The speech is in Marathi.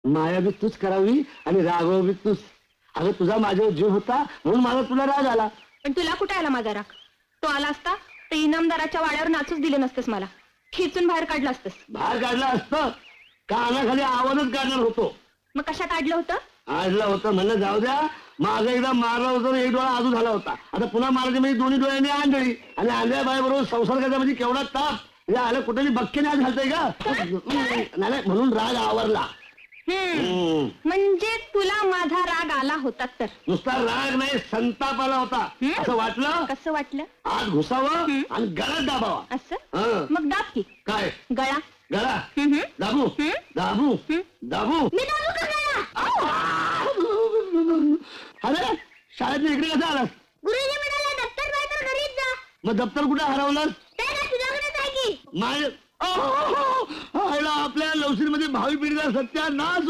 माया बी तूच करावी आणि रागव बी तूच. अगं तुझा माझ्यावर जीव होता म्हणून मला तुला राग आला. पण तुला कुठे आला माझा राग? तो आला असता तर इनामदाराच्या वाड्यावर नाचूच दिलं नसतंस, मला खेचून बाहेर काढलं असतंस. बाहेर काढलं असतं कानाखाली आवाजच काढणार होतो. मग कशात अडलं होतं? आडलं होतं म्हणलं जाऊ द्या. माझं एकदा मारलं होतं एक डोळा आजू झाला होता. आता पुन्हा मारायची म्हणजे दोन्ही डोळ्यांनी आंधळी आणि आंधळ्या बाईबरोबर संसर्गाचा म्हणजे केवढा ताप. म्हणजे आलं कुठेही बक्केने आज घालतंय का नाही म्हणून राग आवरला. म्हणजे तुला माझा राग आला होता तर? नुसता राग नाही संताप आला होता. असं वाटलं कसं वाटलं? आज घुसावं आणि गळ्यात दाबावा. असं? मग दाब की. काय गळा? गळा दाबू दाबू दाबू. मी दाबू का गळा? अरे शाळेत इकडे कसं आलास? गुरुजी म्हणाले दप्तर बाहेर तर घरीच जा. मग दप्तर कुठे हरवलं? ते ना तुझ्याकडेच आहे की. आपल्या लवशीर मध्ये भावी पिढीला सत्यानाश